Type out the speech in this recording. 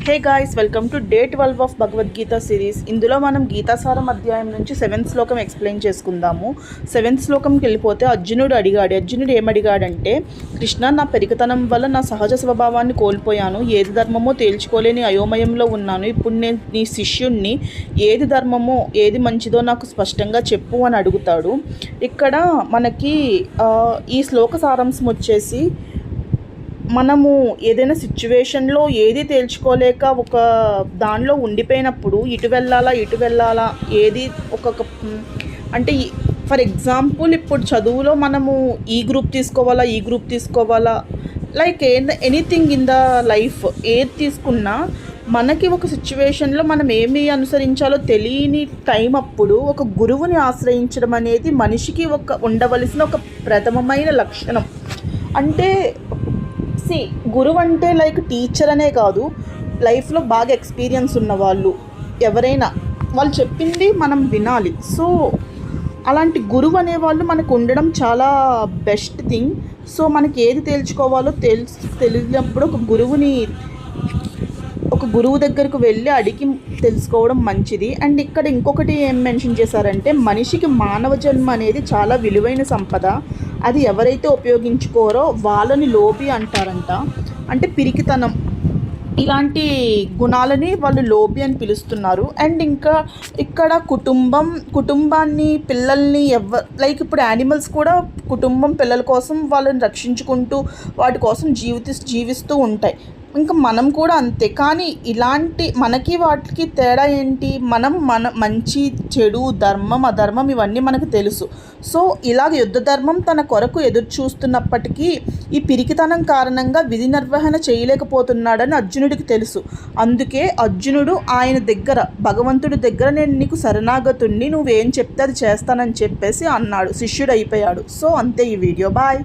Hey guys, welcome to day 12 of Bhagavad Gita series. ఇందులో మనం గీతాసారం అధ్యాయం నుంచి 7th శ్లోకం ఎక్స్ప్లెయిన్ చేసుకుందాము. 7th శ్లోకంకి వెళ్ళిపోతే అర్జునుడు ఏమడిగాడంటే, కృష్ణ, నా పెరిగితనం వల్ల నా సహజ స్వభావాన్ని కోల్పోయాను, ఏది ధర్మమో తేల్చుకోలేని అయోమయంలో ఉన్నాను. ఇప్పుడు నేను నీ శిష్యుణ్ణి, ఏది ధర్మమో ఏది మంచిదో నాకు స్పష్టంగా చెప్పు అని అడుగుతాడు. ఇక్కడ మనకి ఈ శ్లోక సారాంశం వచ్చేసి, మనము ఏదైనా సిచ్యువేషన్లో ఏది తేల్చుకోలేక ఒక దానిలో ఉండిపోయినప్పుడు ఇటు వెళ్ళాలా ఏది అంటే ఫర్ ఎగ్జాంపుల్ ఇప్పుడు చదువులో మనము ఈ గ్రూప్ తీసుకోవాలా like anything in the life ఏది తీసుకున్నా మనకి ఒక సిచ్యువేషన్లో మనం ఏమి అనుసరించాలో తెలియని టైం అప్పుడు ఒక గురువుని ఆశ్రయించడం అనేది మనిషికి ఉండవలసిన ఒక ప్రథమమైన లక్షణం. అంటే గురువు అంటే లైక్ టీచర్ అనే కాదు, లైఫ్లో బాగా ఎక్స్పీరియన్స్ ఉన్న వాళ్ళు ఎవరైనా వాళ్ళు చెప్పింది మనం వినాలి. సో అలాంటి గురువు అనేవాళ్ళు మనకు ఉండడం చాలా బెస్ట్ థింగ్. సో మనకి ఏది తేల్చుకోవాలో తెలియనప్పుడు ఒక గురువు దగ్గరకు వెళ్ళి అడిగి తెలుసుకోవడం మంచిది. అండ్ ఇక్కడ ఇంకొకటి ఏం మెన్షన్ చేశారంటే, మనిషికి మానవ జన్మ అనేది చాలా విలువైన సంపద, అది ఎవరైతే ఉపయోగించుకోరో వాళ్ళని లోబి అంటారంట. అంటే పిరికితనం ఇలాంటి గుణాలని వాళ్ళు లోబి అని పిలుస్తున్నారు. అండ్ ఇంకా ఇక్కడ కుటుంబాన్ని పిల్లల్ని లైక్ ఇప్పుడు యానిమల్స్ కూడా కుటుంబం పిల్లల కోసం వాళ్ళని రక్షించుకుంటూ వాటి కోసం జీవిస్తూ ఉంటాయి. ఇంకా మనం కూడా అంతే. కానీ ఇలాంటి మనకి వాటికి తేడా ఏంటి, మన మంచి చెడు ధర్మం అధర్మం ఇవన్నీ మనకు తెలుసు. సో ఇలాగ యుద్ధ ధర్మం తన కొరకు ఎదురు చూస్తున్నప్పటికీ ఈ పిరికితనం కారణంగా విధి నిర్వహణ చేయలేకపోతున్నాడని అర్జునుడికి తెలుసు. అందుకే అర్జునుడు ఆయన దగ్గర, భగవంతుడి దగ్గర, నేను నీకు శరణాగతుణ్ణి, నువ్వేం చెప్తే అది చేస్తానని చెప్పేసి అన్నాడు, శిష్యుడు అయిపోయాడు. సో అంతే ఈ వీడియో. బాయ్.